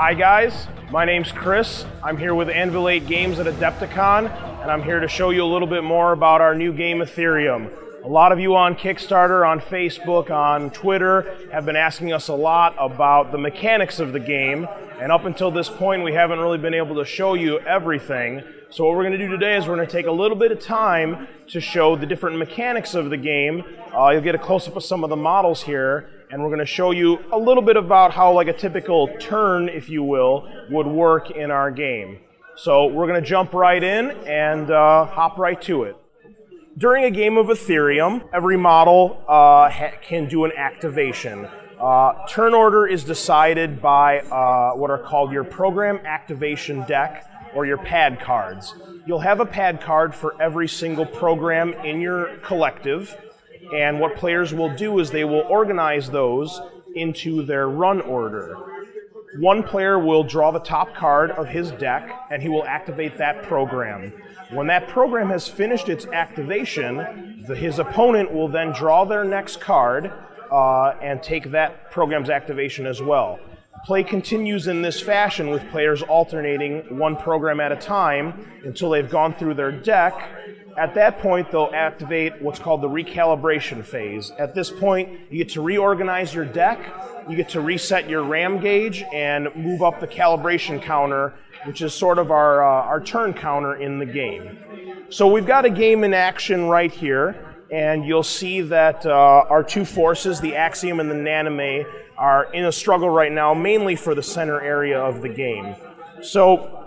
Hi guys, my name's Chris. I'm here with Anvil 8 Games at Adepticon, and I'm here to show you a little bit more about our new game Aetherium. A lot of you on Kickstarter, on Facebook, on Twitter have been asking us a lot about the mechanics of the game, and up until this point we haven't really been able to show you everything. So what we're going to do today is we're going to take a little bit of time to show the different mechanics of the game. You'll get a close-up of some of the models here, and we're going to show you a little bit about how like a typical turn, if you will, would work in our game. So we're going to jump right in and hop right to it. During a game of Aetherium, every model can do an activation. Turn order is decided by what are called your program activation deck, or your pad cards. You'll have a pad card for every single program in your collective, and what players will do is they will organize those into their run order. One player will draw the top card of his deck, and he will activate that program. When that program has finished its activation, his opponent will then draw their next card and take that program's activation as well. Play continues in this fashion with players alternating one program at a time until they've gone through their deck. At that point, they'll activate what's called the recalibration phase. At this point, you get to reorganize your deck, you get to reset your RAM gauge, and move up the calibration counter, which is sort of our turn counter in the game. So we've got a game in action right here, and you'll see that our two forces, the Aetherium and the Nanime, are in a struggle right now, mainly for the center area of the game. So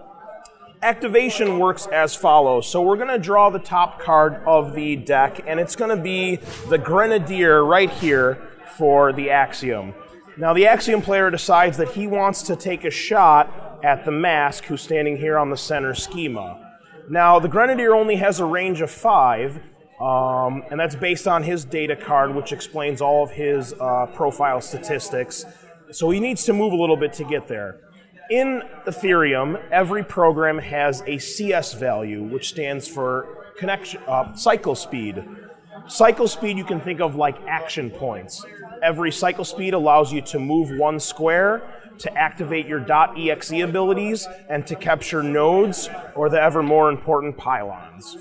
activation works as follows. So we're going to draw the top card of the deck, and it's going to be the Grenadier right here for the Aetherium. Now the Aetherium player decides that he wants to take a shot at the Mask, who's standing here on the center schema. Now the Grenadier only has a range of 5, and that's based on his data card, which explains all of his profile statistics. So he needs to move a little bit to get there. In Aetherium, every program has a CS value, which stands for cycle speed. Cycle speed you can think of like action points. Every cycle speed allows you to move one square, to activate your .exe abilities, and to capture nodes or the ever more important pylons.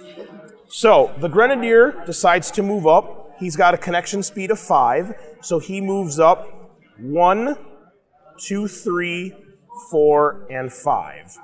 So the Grenadier decides to move up. He's got a connection speed of 5, so he moves up 1, 2, 3, 4, and 5.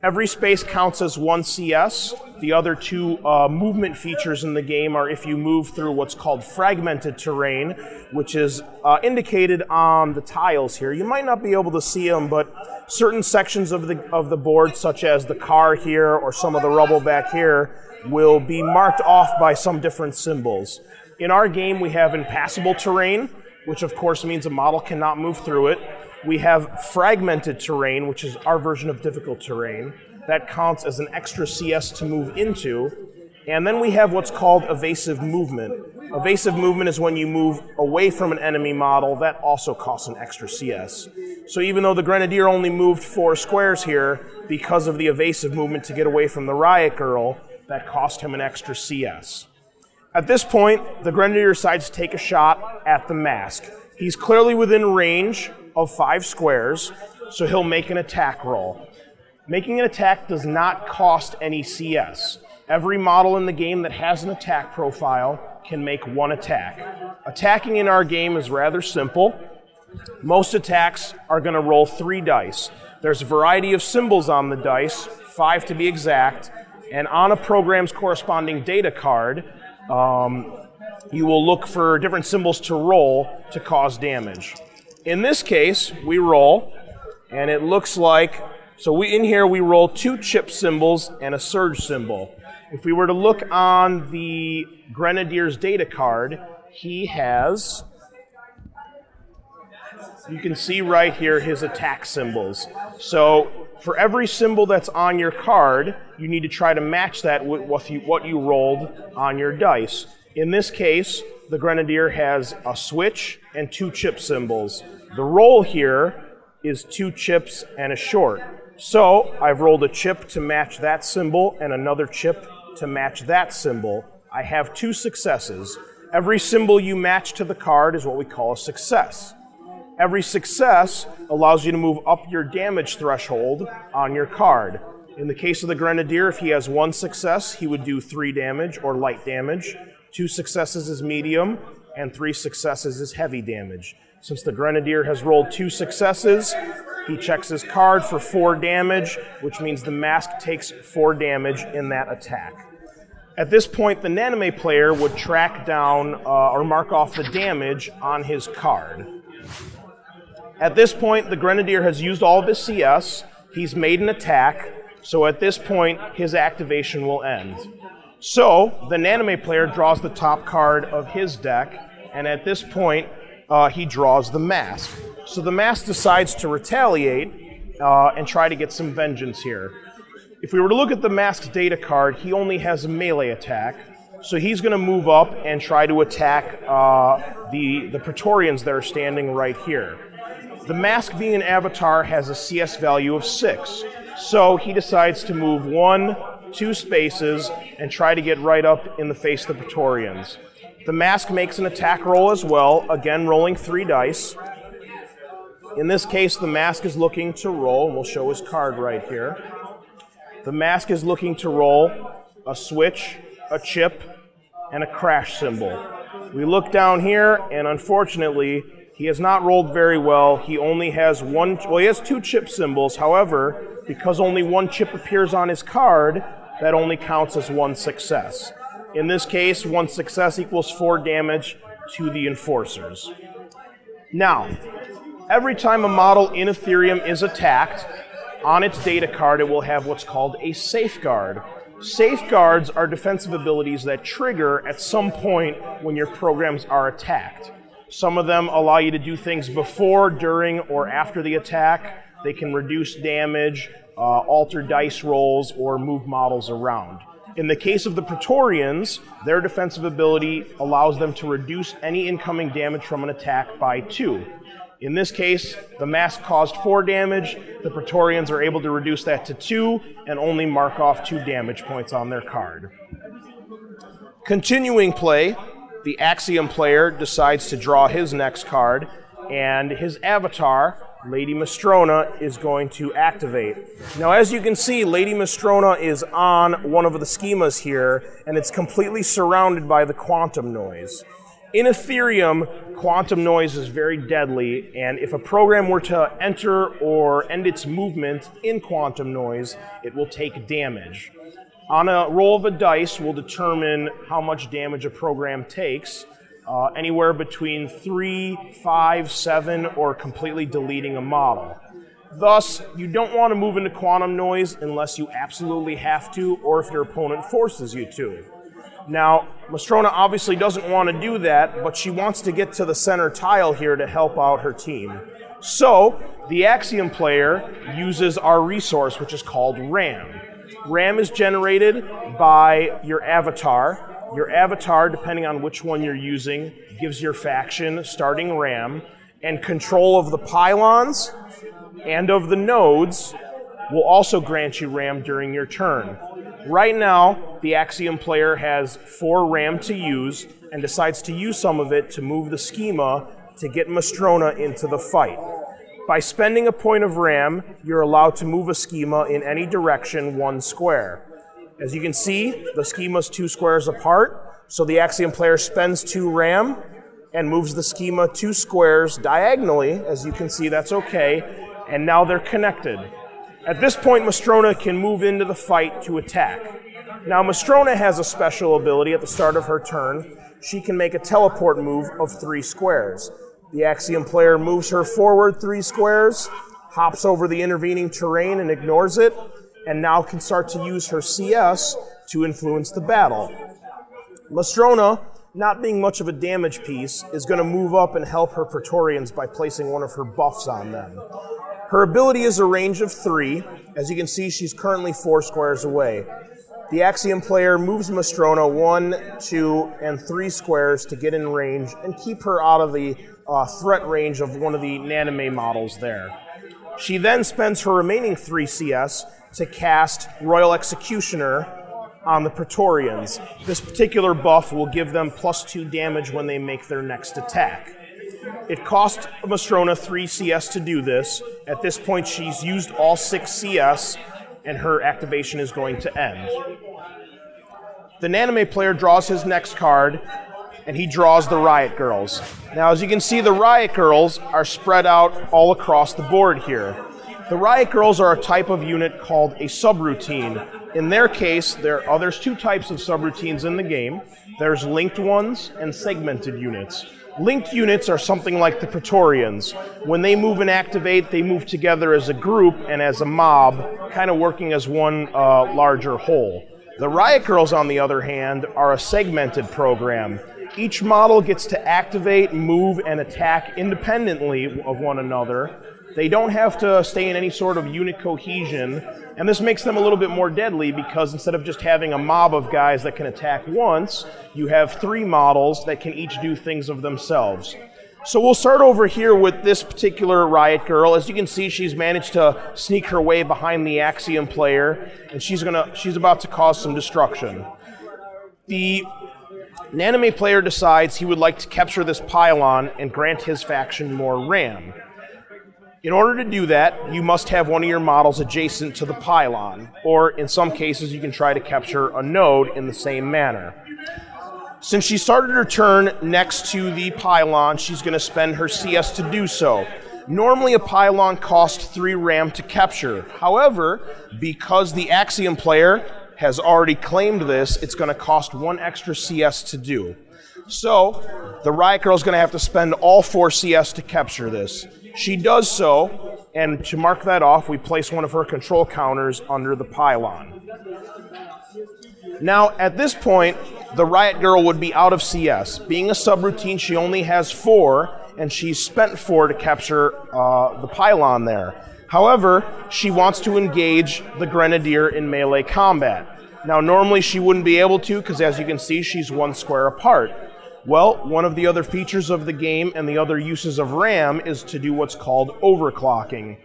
Every space counts as 1 CS. The other two movement features in the game are if you move through what's called fragmented terrain, which is indicated on the tiles here. You might not be able to see them, but certain sections of the board, such as the car here or some of the rubble back here, will be marked off by some different symbols. In our game, we have impassable terrain, which of course means a model cannot move through it. We have fragmented terrain, which is our version of difficult terrain. That counts as an extra CS to move into. And then we have what's called evasive movement. Evasive movement is when you move away from an enemy model. That also costs an extra CS. So even though the Grenadier only moved 4 squares here, because of the evasive movement to get away from the Riot Girl, that cost him an extra CS. At this point, the Grenadier decides to take a shot at the Mask. He's clearly within range of 5 squares, so he'll make an attack roll. Making an attack does not cost any CS. Every model in the game that has an attack profile can make 1 attack. Attacking in our game is rather simple. Most attacks are going to roll 3 dice. There's a variety of symbols on the dice, 5 to be exact, and on a program's corresponding data card, you will look for different symbols to roll to cause damage. In this case, we roll, and it looks like, so in here we roll 2 chip symbols and a surge symbol. If we were to look on the Grenadier's data card, he has, you can see right here his attack symbols. So for every symbol that's on your card, you need to try to match that with what you rolled on your dice. In this case, the Grenadier has a switch and 2 chip symbols. The roll here is 2 chips and a short. So I've rolled a chip to match that symbol and another chip to match that symbol. I have 2 successes. Every symbol you match to the card is what we call a success. Every success allows you to move up your damage threshold on your card. In the case of the Grenadier, if he has 1 success, he would do 3 damage or light damage. 2 successes is medium, and 3 successes is heavy damage. Since the Grenadier has rolled 2 successes, he checks his card for 4 damage, which means the mask takes 4 damage in that attack. At this point, the Nanime player would track down or mark off the damage on his card. At this point, the Grenadier has used all of his CS, he's made an attack, so at this point, his activation will end. So, the Nanime player draws the top card of his deck, and at this point, he draws the mask. So the mask decides to retaliate and try to get some vengeance here. If we were to look at the mask's data card, he only has a melee attack, so he's going to move up and try to attack the Praetorians that are standing right here. The mask, being an avatar, has a CS value of 6, so he decides to move 1, 2 spaces and try to get right up in the face of the Praetorians. The mask makes an attack roll as well, again rolling 3 dice. In this case, the mask is looking to roll, and we'll show his card right here. The mask is looking to roll a switch, a chip, and a crash symbol. We look down here, and unfortunately, he has not rolled very well. He only has he has 2 chip symbols. However, because only 1 chip appears on his card, that only counts as 1 success. In this case, 1 success equals 4 damage to the enforcers. Now, every time a model in Aetherium is attacked, on its data card it will have what's called a safeguard. Safeguards are defensive abilities that trigger at some point when your programs are attacked. Some of them allow you to do things before, during, or after the attack. They can reduce damage, alter dice rolls, or move models around. In the case of the Praetorians, their defensive ability allows them to reduce any incoming damage from an attack by 2. In this case, the mask caused 4 damage. The Praetorians are able to reduce that to 2 and only mark off 2 damage points on their card. Continuing play, the Axiom player decides to draw his next card, and his avatar, Lady Mistrona, is going to activate. Now, as you can see, Lady Mistrona is on one of the schemas here, and it's completely surrounded by the quantum noise. In Aetherium, quantum noise is very deadly, and if a program were to enter or end its movement in quantum noise, it will take damage. On a roll of a dice, we'll determine how much damage a program takes, anywhere between 3, 5, 7, or completely deleting a model. Thus, you don't want to move into quantum noise unless you absolutely have to, or if your opponent forces you to. Now, Mistrona obviously doesn't want to do that, but she wants to get to the center tile here to help out her team. So, the Axiom player uses our resource, which is called RAM. RAM is generated by your avatar. Your avatar, depending on which one you're using, gives your faction starting RAM, and control of the pylons and of the nodes will also grant you RAM during your turn. Right now, the Axiom player has 4 RAM to use and decides to use some of it to move the schema to get Mistrona into the fight. By spending a point of RAM, you're allowed to move a schema in any direction 1 square. As you can see, the schema's 2 squares apart, so the Axiom player spends 2 RAM and moves the schema 2 squares diagonally. As you can see, that's okay, and now they're connected. At this point, Mistrona can move into the fight to attack. Now, Mistrona has a special ability at the start of her turn. She can make a teleport move of 3 squares. The Axiom player moves her forward 3 squares, hops over the intervening terrain and ignores it, and now can start to use her CS to influence the battle. Mistrona, not being much of a damage piece, is going to move up and help her Praetorians by placing one of her buffs on them. Her ability is a range of 3. As you can see, she's currently 4 squares away. The Axiom player moves Mistrona 1, 2, and 3 squares to get in range and keep her out of the threat range of one of the Nanime models there. She then spends her remaining 3 CS to cast Royal Executioner on the Praetorians. This particular buff will give them +2 damage when they make their next attack. It cost Mastrona 3 CS to do this. At this point, she's used all 6 CS, and her activation is going to end. The Nanime player draws his next card, and he draws the Riot Girls. Now, as you can see, the Riot Girls are spread out all across the board here. The Riot Girls are a type of unit called a subroutine. In their case, there's 2 types of subroutines in the game. There's linked ones and segmented units. Linked units are something like the Praetorians. When they move and activate, they move together as a group and as a mob, kind of working as one larger whole. The Riot Girls, on the other hand, are a segmented program. Each model gets to activate, move, and attack independently of one another. They don't have to stay in any sort of unit cohesion, and this makes them a little bit more deadly because instead of just having a mob of guys that can attack once, you have 3 models that can each do things of themselves. So we'll start over here with this particular Riot Girl. As you can see, she's managed to sneak her way behind the Aetherium player, and she's about to cause some destruction. The Nanime player decides he would like to capture this pylon and grant his faction more RAM. In order to do that, you must have one of your models adjacent to the pylon, or in some cases you can try to capture a node in the same manner. Since she started her turn next to the pylon, she's going to spend her CS to do so. Normally a pylon costs 3 RAM to capture. However, because the Aetherium player has already claimed this, it's going to cost 1 extra CS to do. So, the Riot Girl is going to have to spend all 4 CS to capture this. She does so, and to mark that off, we place one of her control counters under the pylon. Now, at this point, the Riot Girl would be out of CS. Being a subroutine, she only has 4, and she's spent 4 to capture the pylon there. However, she wants to engage the Grenadier in melee combat. Now, normally she wouldn't be able to, because as you can see, she's 1 square apart. Well, one of the other features of the game and the other uses of RAM is to do what's called overclocking.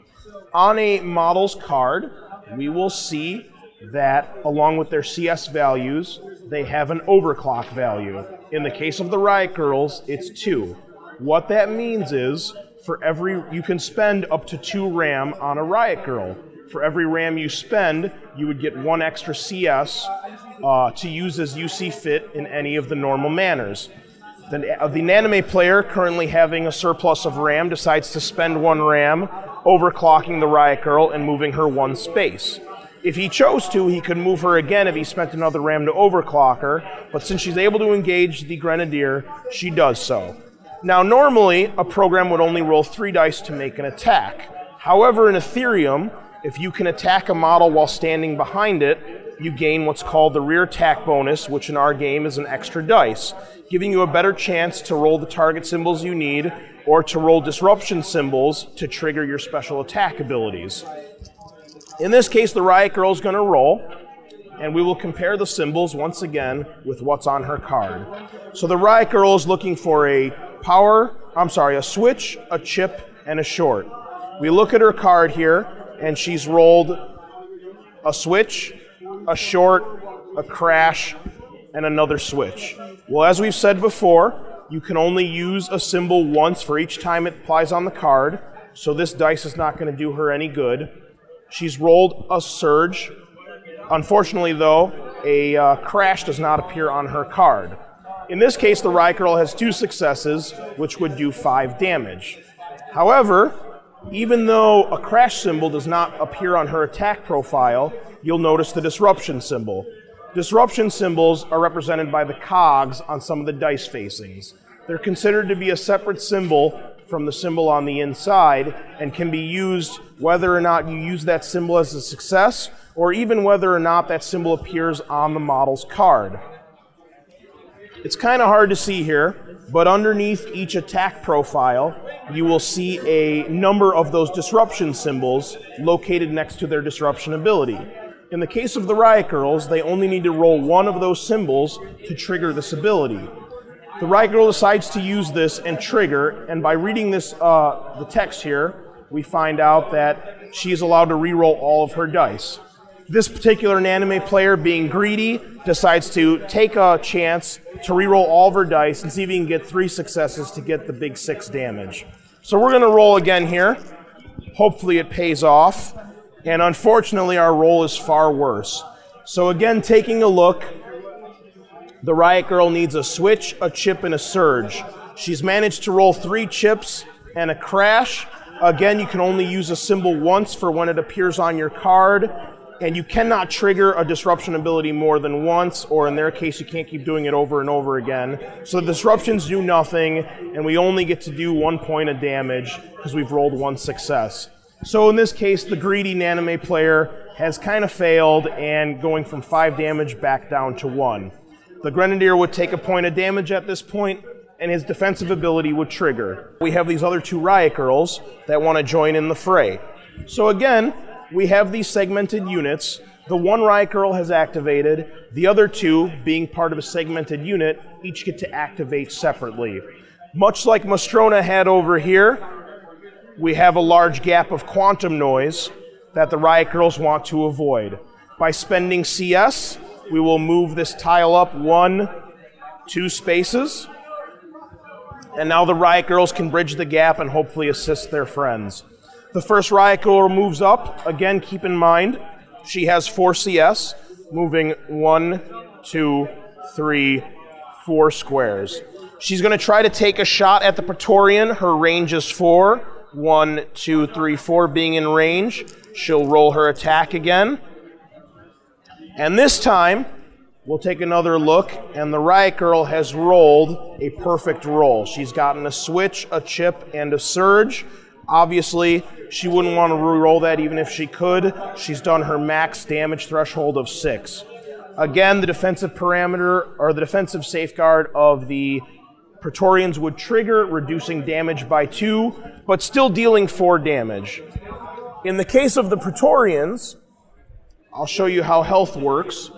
On a model's card, we will see that along with their CS values, they have an overclock value. In the case of the Riot Girls, it's 2. What that means is, you can spend up to 2 RAM on a Riot Girl. For every RAM you spend, you would get 1 extra CS to use as you see fit in any of the normal manners. The Nanime player, currently having a surplus of RAM, decides to spend 1 RAM, overclocking the Riot Girl and moving her 1 space. If he chose to, he could move her again if he spent another RAM to overclock her, but since she's able to engage the Grenadier, she does so. Now, normally, a program would only roll 3 dice to make an attack. However, in Aetherium, if you can attack a model while standing behind it, you gain what's called the rear attack bonus, which in our game is an extra dice, giving you a better chance to roll the target symbols you need or to roll disruption symbols to trigger your special attack abilities. In this case, the Riot Girl is going to roll, and we will compare the symbols once again with what's on her card. So the Riot Girl is looking for a switch, a chip, and a short. We look at her card here, and she's rolled a switch, a short, a crash, and another switch. Well, as we've said before, you can only use a symbol once for each time it applies on the card, so this dice is not going to do her any good. She's rolled a surge. Unfortunately, though, a crash does not appear on her card. In this case, the Riot Girl has 2 successes, which would do 5 damage. However, even though a crash symbol does not appear on her attack profile, you'll notice the disruption symbol. Disruption symbols are represented by the cogs on some of the dice facings. They're considered to be a separate symbol from the symbol on the inside and can be used whether or not you use that symbol as a success or even whether or not that symbol appears on the model's card. It's kind of hard to see here, but underneath each attack profile, you will see a number of those disruption symbols located next to their disruption ability. In the case of the Riot Girls, they only need to roll 1 of those symbols to trigger this ability. The Riot Girl decides to use this and trigger, and by reading this, the text here, we find out that she is allowed to re-roll all of her dice. This particular Nanime player, being greedy, decides to take a chance to reroll all of her dice and see if he can get 3 successes to get the big 6 damage. So we're going to roll again here. Hopefully it pays off. And unfortunately, our roll is far worse. So again, taking a look, the Riot Girl needs a switch, a chip, and a surge. She's managed to roll 3 chips and a crash. Again, you can only use a symbol once for when it appears on your card. And you cannot trigger a disruption ability more than once, or in their case, you can't keep doing it over and over again. So the disruptions do nothing, and we only get to do 1 point of damage because we've rolled 1 success. So in this case, the greedy Nanime player has kind of failed, and going from 5 damage back down to 1. The Grenadier would take a point of damage at this point, and his defensive ability would trigger. We have these other 2 Riot Girls that want to join in the fray. So again, we have these segmented units. The 1 Riot Girl has activated. The other 2, being part of a segmented unit, each get to activate separately. Much like Mastrona had over here, we have a large gap of quantum noise that the Riot Girls want to avoid. By spending CS, we will move this tile up 1, 2 spaces. And now the Riot Girls can bridge the gap and hopefully assist their friends. The first Riot Girl moves up. Again, keep in mind, she has 4 CS, moving 1, 2, 3, 4 squares. She's going to try to take a shot at the Praetorian. Her range is 4. 1, 2, 3, 4 being in range. She'll roll her attack again. And this time, we'll take another look, and the Riot Girl has rolled a perfect roll. She's gotten a switch, a chip, and a surge. Obviously, she wouldn't want to reroll that even if she could. She's done her max damage threshold of 6. Again, the defensive parameter, or the defensive safeguard of the Praetorians would trigger, reducing damage by 2, but still dealing 4 damage. In the case of the Praetorians, I'll show you how health works.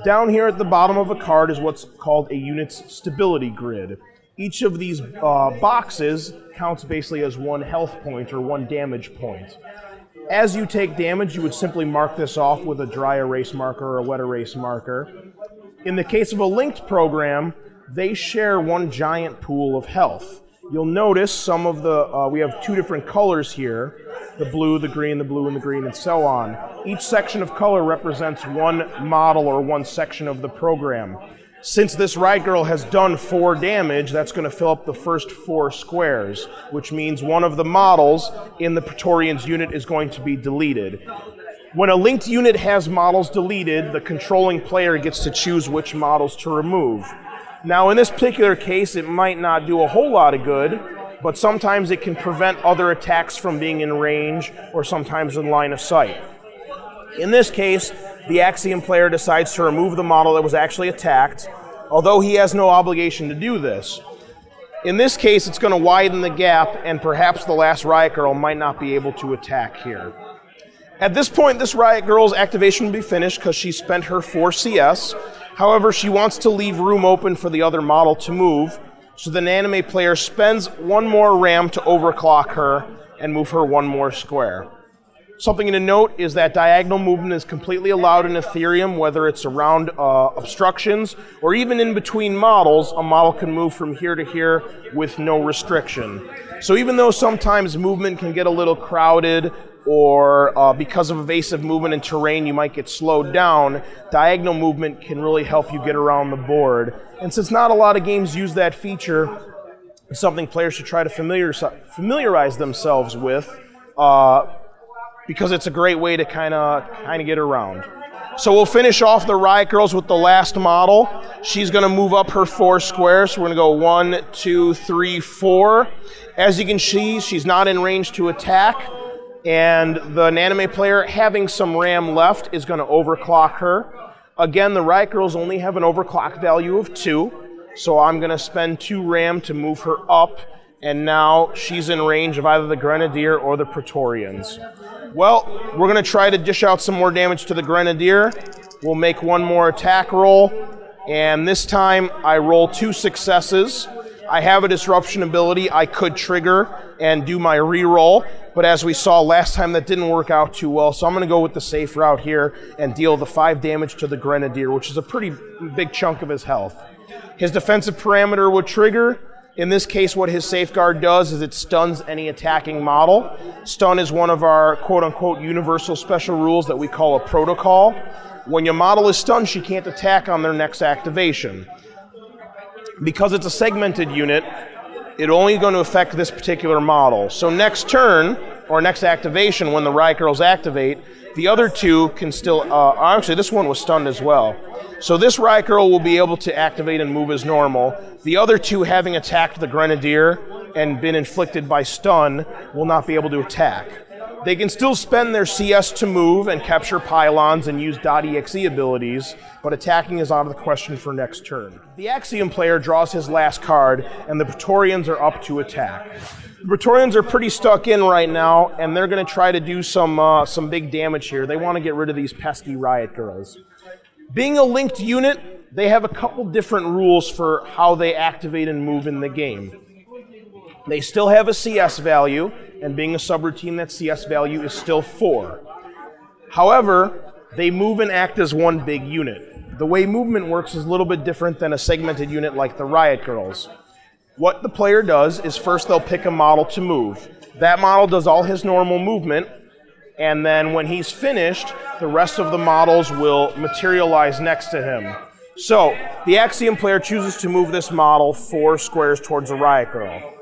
Down here at the bottom of a card is what's called a unit's stability grid. Each of these boxes counts basically as 1 health point or 1 damage point. As you take damage, you would simply mark this off with a dry erase marker or a wet erase marker. In the case of a linked program, they share 1 giant pool of health. You'll notice some of the, we have 2 different colors here, the blue, the green, the blue, and the green, and so on. Each section of color represents 1 model or 1 section of the program. Since this Riot Girl has done 4 damage, that's going to fill up the first 4 squares, which means one of the models in the Praetorian's unit is going to be deleted. When a linked unit has models deleted, the controlling player gets to choose which models to remove. Now, in this particular case, it might not do a whole lot of good, but sometimes it can prevent other attacks from being in range or sometimes in line of sight. In this case, the Axiom player decides to remove the model that was actually attacked, although he has no obligation to do this. In this case, it's going to widen the gap, and perhaps the last Riot Girl might not be able to attack here. At this point, this Riot Girl's activation will be finished because she spent her 4 CS. However, she wants to leave room open for the other model to move, so the Nanime player spends 1 more RAM to overclock her and move her 1 more square. Something to note is that diagonal movement is completely allowed in Aetherium, whether it's around obstructions or even in between models. A model can move from here to here with no restriction. So even though sometimes movement can get a little crowded, or because of evasive movement in terrain you might get slowed down, diagonal movement can really help you get around the board. And since not a lot of games use that feature, it's something players should try to familiarize themselves with, because it's a great way to kind of get around. So we'll finish off the Riot Girls with the last model. She's going to move up her 4 squares. So we're going to go 1, 2, 3, 4. As you can see, she's not in range to attack. And the Nanime player, having some RAM left, is going to overclock her. Again, the Riot Girls only have an overclock value of 2, so I'm going to spend 2 RAM to move her up, and now she's in range of either the Grenadier or the Praetorians. Well, we're going to try to dish out some more damage to the Grenadier. We'll make 1 more attack roll, and this time I roll 2 successes. I have a disruption ability I could trigger and do my reroll. but as we saw last time, that didn't work out too well, so I'm going to go with the safe route here and deal the 5 damage to the Grenadier, which is a pretty big chunk of his health. His defensive parameter would trigger. In this case, what his safeguard does is it stuns any attacking model. Stun is one of our quote-unquote universal special rules that we call a protocol. When your model is stunned, she can't attack on their next activation. Because it's a segmented unit, it's only going to affect this particular model. So next turn, or next activation, when the Riot Girls activate, the other 2 can still... actually, this one was stunned as well. So this Riot Girl will be able to activate and move as normal. The other 2, having attacked the Grenadier and been inflicted by stun, will not be able to attack. They can still spend their CS to move and capture pylons and use .exe abilities, but attacking is out of the question for next turn. The Axiom player draws his last card, and the Praetorians are up to attack. The Praetorians are pretty stuck in right now, and they're going to try to do some big damage here. They want to get rid of these pesky Riot Girls. Being a linked unit, they have a couple different rules for how they activate and move in the game. They still have a CS value, and being a subroutine, that CS value is still 4. However, they move and act as one big unit. The way movement works is a little bit different than a segmented unit like the Riot Girls. What the player does is first they'll pick a model to move. That model does all his normal movement, and then when he's finished, the rest of the models will materialize next to him. So, the Axiom player chooses to move this model 4 squares towards a Riot Girl.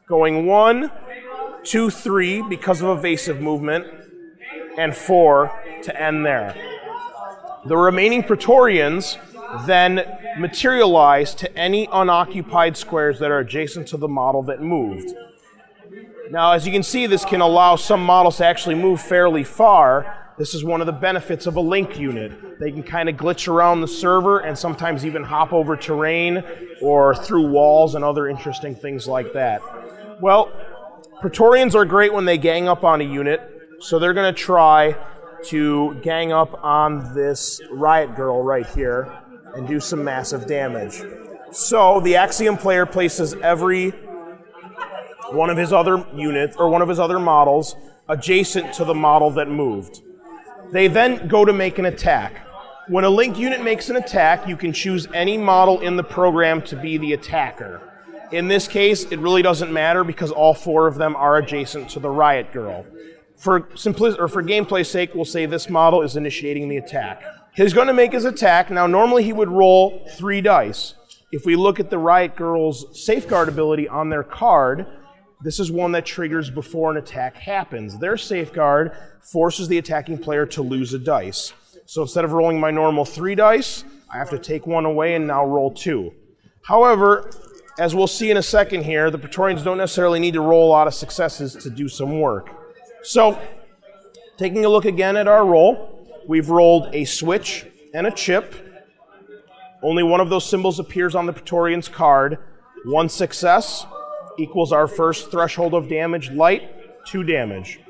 Going 1, 2, 3 because of evasive movement, and 4 to end there. The remaining Praetorians then materialize to any unoccupied squares that are adjacent to the model that moved. Now, as you can see, this can allow some models to actually move fairly far. This is one of the benefits of a link unit. They can kind of glitch around the server and sometimes even hop over terrain or through walls and other interesting things like that. Well, Praetorians are great when they gang up on a unit, so they're going to try to gang up on this Riot Girl right here and do some massive damage. So the Axiom player places every one of his other units, or one of his other models, adjacent to the model that moved. They then go to make an attack. When a link unit makes an attack, you can choose any model in the program to be the attacker. In this case, it really doesn't matter because all 4 of them are adjacent to the Riot Girl. For gameplay's sake, we'll say this model is initiating the attack. He's going to make his attack. Now, normally he would roll 3 dice. If we look at the Riot Girl's safeguard ability on their card, this is one that triggers before an attack happens. Their safeguard forces the attacking player to lose a dice. So instead of rolling my normal 3 dice, I have to take 1 away and now roll 2. However, as we'll see in a second here, the Praetorians don't necessarily need to roll a lot of successes to do some work. So, taking a look again at our roll, we've rolled a switch and a chip. Only one of those symbols appears on the Praetorian's card. 1 success equals our first threshold of damage, light, 2 damage.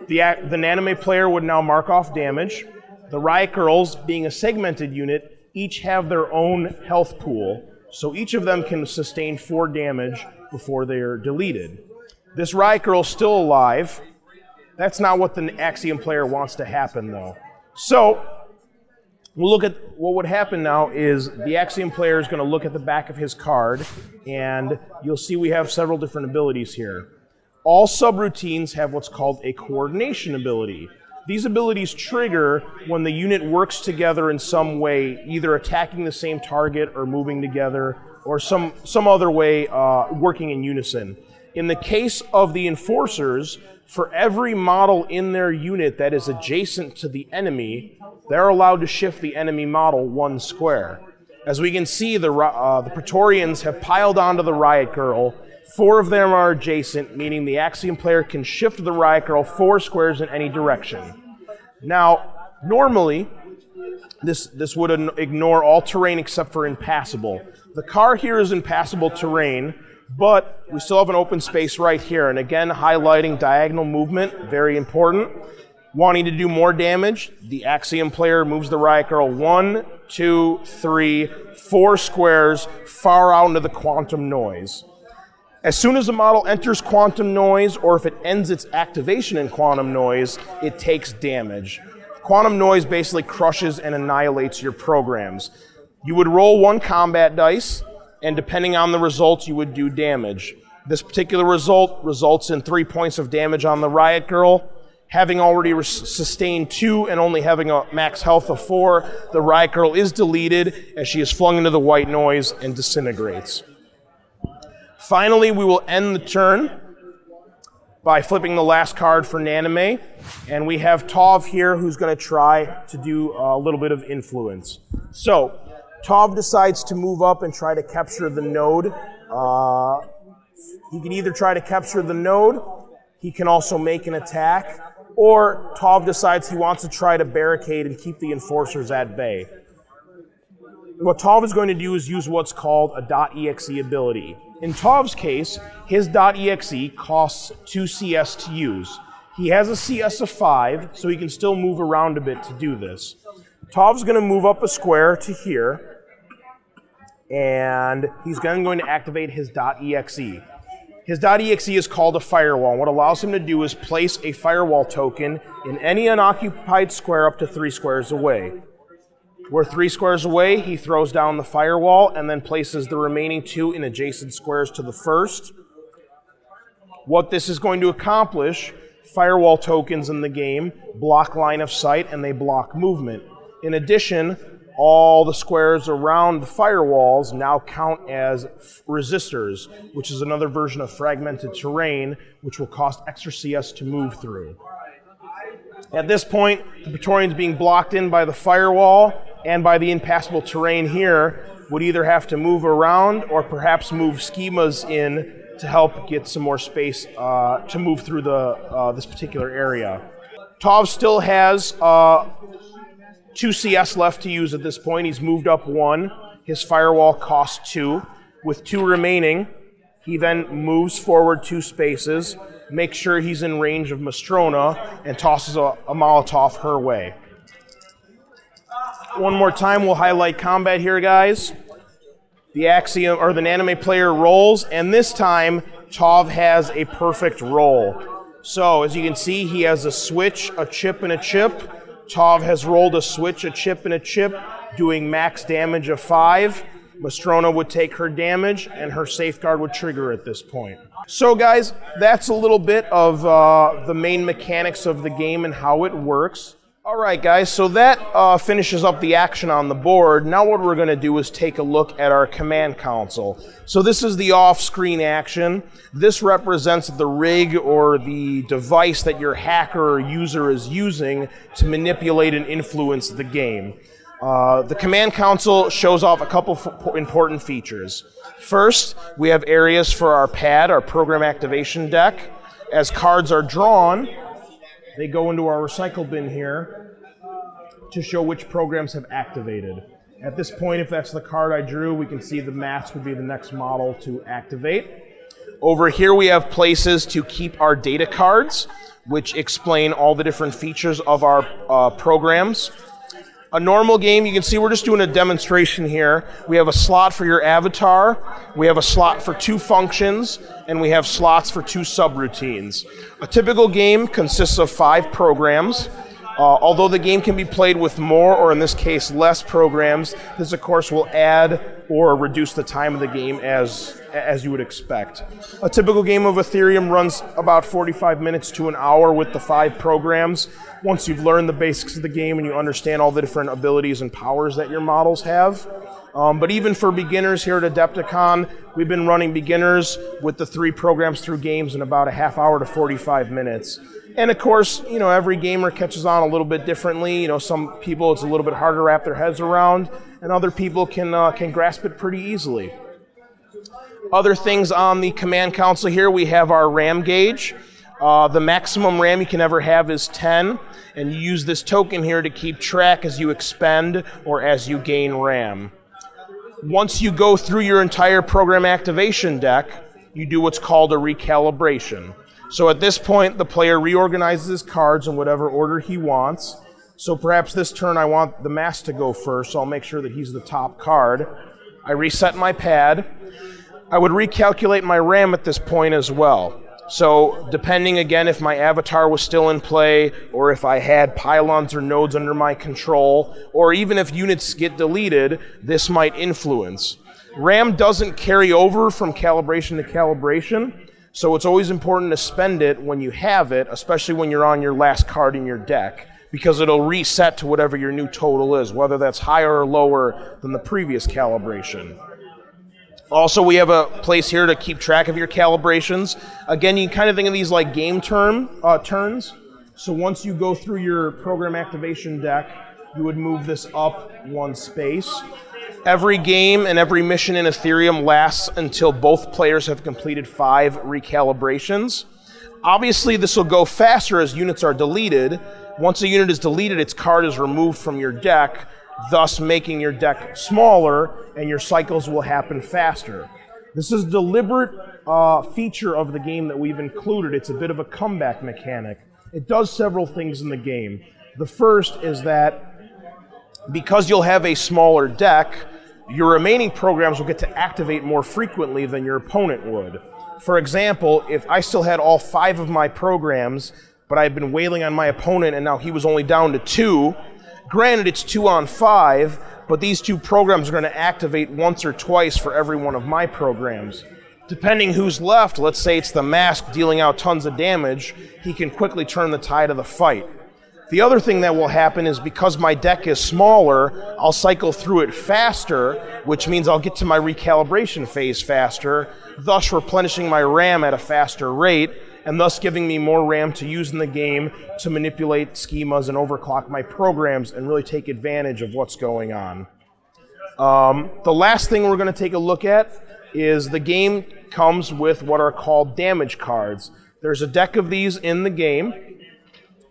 The Nanime player would now mark off damage. The Riot Girls, being a segmented unit, each have their own health pool, so each of them can sustain 4 damage before they are deleted. This Riot Girl is still alive. That's not what the Axiom player wants to happen, though. So, we'll look at what would happen now is the Axiom player is going to look at the back of his card, and you'll see we have several different abilities here. All subroutines have what's called a coordination ability. These abilities trigger when the unit works together in some way, either attacking the same target or moving together, or some other way working in unison. In the case of the Enforcers, for every model in their unit that is adjacent to the enemy, they're allowed to shift the enemy model 1 square. As we can see, the Praetorians have piled onto the Riot Girl. 4 of them are adjacent, meaning the Axiom player can shift the Riot Girl 4 squares in any direction. Now, normally, this would ignore all terrain except for impassable. The car here is impassable terrain, but we still have an open space right here. And again, highlighting diagonal movement, very important. Wanting to do more damage, the Axiom player moves the Riot Girl 1, 2, 3, 4 squares far out into the quantum noise. As soon as a model enters quantum noise, or if it ends its activation in quantum noise, it takes damage. Quantum noise basically crushes and annihilates your programs. You would roll 1 combat dice, and depending on the results, you would do damage. This particular result results in 3 points of damage on the Riot Girl. Having already sustained 2 and only having a max health of 4, the Riot Girl is deleted as she is flung into the white noise and disintegrates. Finally, we will end the turn by flipping the last card for Nanime, and we have Tov here who's going to try to do a little bit of influence. So, Tov decides to move up and try to capture the node. He can either try to capture the node, he can also make an attack, or Tov decides he wants to try to barricade and keep the enforcers at bay. What Tov is going to do is use what's called a .exe ability. In Tov's case, his .exe costs 2 CS to use. He has a CS of 5, so he can still move around a bit to do this. Tov's going to move up a square to here, and he's going to activate his .exe. His .exe is called a firewall. What allows him to do is place a firewall token in any unoccupied square up to 3 squares away. Where 3 squares away, he throws down the firewall and then places the remaining 2 in adjacent squares to the first. What this is going to accomplish, firewall tokens in the game block line of sight and they block movement. In addition, all the squares around the firewalls now count as resistors, which is another version of fragmented terrain, which will cost extra CS to move through. At this point, the Praetorians being blocked in by the firewall and by the impassable terrain here would either have to move around or perhaps move schemas in to help get some more space to move through this particular area. Tov still has 2 CS left to use at this point. He's moved up 1. His firewall costs 2. With 2 remaining, he then moves forward 2 spaces, makes sure he's in range of Mastrona, and tosses a Molotov her way. One more time, we'll highlight combat here, guys. The Axiom, or the Nanime player rolls, and this time, Tov has a perfect roll. So, as you can see, he has a switch, a chip, and a chip. Tov has rolled a switch, a chip, and a chip, doing max damage of 5. Mastrona would take her damage, and her safeguard would trigger at this point. So guys, that's a little bit of the main mechanics of the game and how it works. Alright guys, so that finishes up the action on the board. Now what we're going to do is take a look at our command console. So this is the off-screen action. This represents the rig or the device that your hacker or user is using to manipulate and influence the game. The command console shows off a couple important features. First, we have areas for our pad, our program activation deck. As cards are drawn, they go into our recycle bin here to show which programs have activated. At this point, if that's the card I drew, we can see the mask would be the next model to activate. Over here we have places to keep our data cards, which explain all the different features of our programs. A normal game, you can see we're just doing a demonstration here. We have a slot for your avatar, we have a slot for 2 functions, and we have slots for 2 subroutines. A typical game consists of 5 programs. Although the game can be played with more, or in this case less programs, this of course will add or reduce the time of the game as you would expect. A typical game of Aetherium runs about 45 minutes to an hour with the 5 programs. Once you've learned the basics of the game and you understand all the different abilities and powers that your models have. But even for beginners here at Adepticon, we've been running beginners with the 3 programs through games in about a half hour to 45 minutes. And of course, you know, every gamer catches on a little bit differently. You know, some people it's a little bit harder to wrap their heads around, and other people can grasp it pretty easily. Other things on the command console here, we have our RAM gauge. The maximum RAM you can ever have is 10, and you use this token here to keep track as you expend or as you gain RAM. Once you go through your entire program activation deck, you do what's called a recalibration. So at this point, the player reorganizes his cards in whatever order he wants. So perhaps this turn I want the mask to go first, so I'll make sure that he's the top card. I reset my pad. I would recalculate my RAM at this point as well. So depending again if my avatar was still in play, or if I had pylons or nodes under my control, or even if units get deleted, this might influence. RAM doesn't carry over from calibration to calibration, so it's always important to spend it when you have it, especially when you're on your last card in your deck, because it'll reset to whatever your new total is, whether that's higher or lower than the previous calibration. Also, we have a place here to keep track of your calibrations. Again, you can kind of think of these like game turns. So once you go through your program activation deck, you would move this up one space. Every game and every mission in Aetherium lasts until both players have completed 5 recalibrations. Obviously, this will go faster as units are deleted. Once a unit is deleted, its card is removed from your deck, thus making your deck smaller, and your cycles will happen faster. This is a deliberate feature of the game that we've included. It's a bit of a comeback mechanic. It does several things in the game. The first is that because you'll have a smaller deck, your remaining programs will get to activate more frequently than your opponent would. For example, if I still had all 5 of my programs, but I've been wailing on my opponent and now he was only down to 2, granted, it's 2 on 5, but these 2 programs are going to activate once or twice for every one of my programs. Depending who's left, let's say it's the Mask dealing out tons of damage, he can quickly turn the tide of the fight. The other thing that will happen is because my deck is smaller, I'll cycle through it faster, which means I'll get to my recalibration phase faster, thus replenishing my RAM at a faster rate, and thus giving me more RAM to use in the game to manipulate schemas and overclock my programs and really take advantage of what's going on. The last thing we're going to take a look at is the game comes with what are called damage cards. There's a deck of these in the game.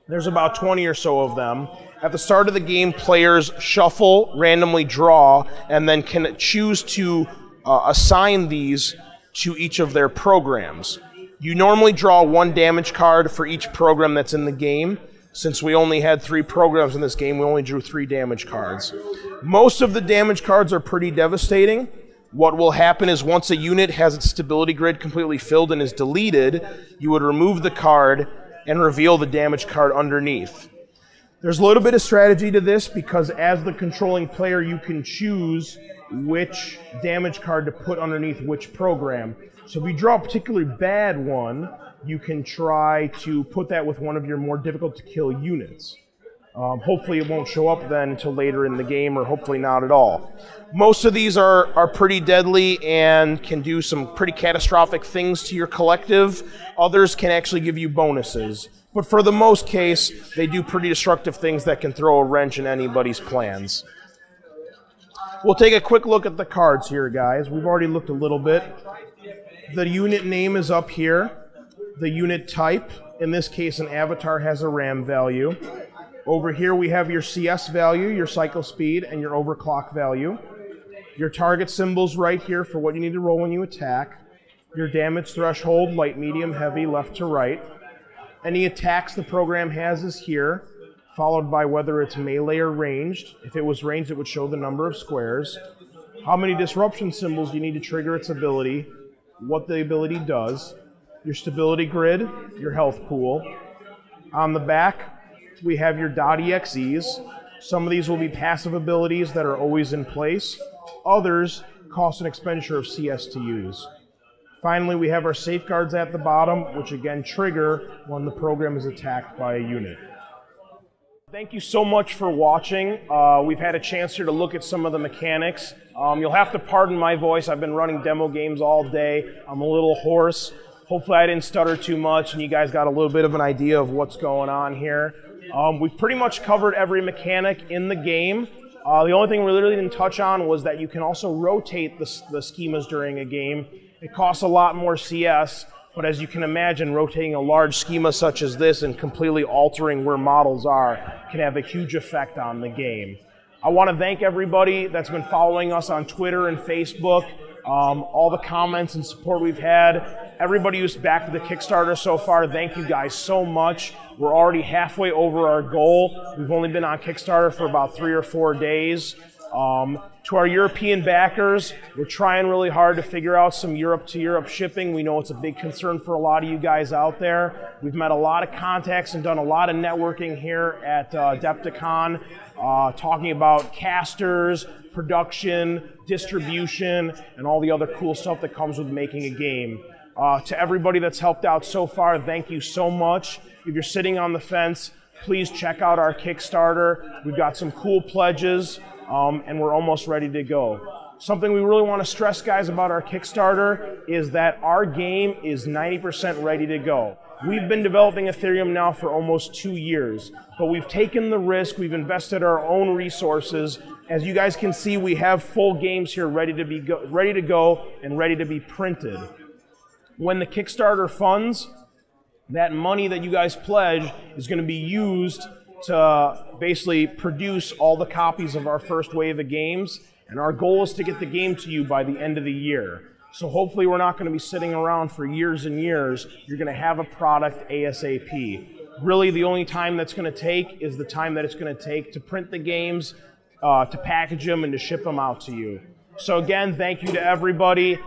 There's about 20 or so of them. At the start of the game, players shuffle, randomly draw, and then can choose to assign these to each of their programs. You normally draw 1 damage card for each program that's in the game. Since we only had 3 programs in this game, we only drew 3 damage cards. Most of the damage cards are pretty devastating. What will happen is once a unit has its stability grid completely filled and is deleted, you would remove the card and reveal the damage card underneath. There's a little bit of strategy to this because as the controlling player, you can choose which damage card to put underneath which program. So if you draw a particularly bad one, you can try to put that with one of your more difficult to kill units. Hopefully it won't show up then until later in the game, or hopefully not at all. Most of these are pretty deadly and can do some pretty catastrophic things to your collective. Others can actually give you bonuses. But for the most case, they do pretty destructive things that can throw a wrench in anybody's plans. We'll take a quick look at the cards here, guys. We've already looked a little bit. The unit name is up here. The unit type, in this case an avatar, has a RAM value. Over here we have your CS value, your cycle speed, and your overclock value. Your target symbols right here for what you need to roll when you attack. Your damage threshold, light, medium, heavy, left to right. Any attacks the program has is here, followed by whether it's melee or ranged. If it was ranged, it would show the number of squares. How many disruption symbols you need to trigger its ability, what the ability does, your stability grid, your health pool. On the back, we have your .exes. Some of these will be passive abilities that are always in place. Others cost an expenditure of CS to use. Finally, we have our safeguards at the bottom, which again trigger when the program is attacked by a unit. Thank you so much for watching. We've had a chance here to look at some of the mechanics. You'll have to pardon my voice. I've been running demo games all day. I'm a little hoarse. Hopefully I didn't stutter too much and you guys got a little bit of an idea of what's going on here. We've pretty much covered every mechanic in the game. The only thing we really didn't touch on was that you can also rotate the schemas during a game. It costs a lot more CS, but as you can imagine, rotating a large schema such as this and completely altering where models are can have a huge effect on the game. I want to thank everybody that's been following us on Twitter and Facebook, all the comments and support we've had. Everybody who's backed the Kickstarter so far, thank you guys so much. We're already halfway over our goal. We've only been on Kickstarter for about 3 or 4 days. To our European backers, we're trying really hard to figure out some Europe-to-Europe shipping. We know it's a big concern for a lot of you guys out there. We've met a lot of contacts and done a lot of networking here at Adepticon, talking about casters, production, distribution, and all the other cool stuff that comes with making a game. To everybody that's helped out so far, thank you so much. If you're sitting on the fence, please check out our Kickstarter. We've got some cool pledges, and we're almost ready to go. Something we really want to stress, guys, about our Kickstarter is that our game is 90% ready to go. We've been developing Aetherium now for almost 2 years, but we've taken the risk, we've invested our own resources. As you guys can see, we have full games here ready to go and ready to be printed. When the Kickstarter funds, that money that you guys pledge is going to be used to basically produce all the copies of our first wave of games, and our goal is to get the game to you by the end of the year. So hopefully we're not going to be sitting around for years and years. You're going to have a product ASAP. Really, the only time that's going to take is the time that it's going to take to print the games, to package them, and to ship them out to you. So again, thank you to everybody.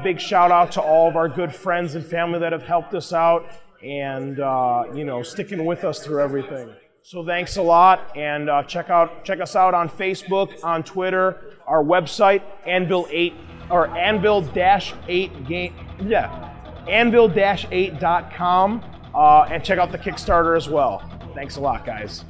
Big shout out to all of our good friends and family that have helped us out and sticking with us through everything. So thanks a lot, and check us out on Facebook, on Twitter, our website, Anvil-8.com, and check out the Kickstarter as well. Thanks a lot, guys.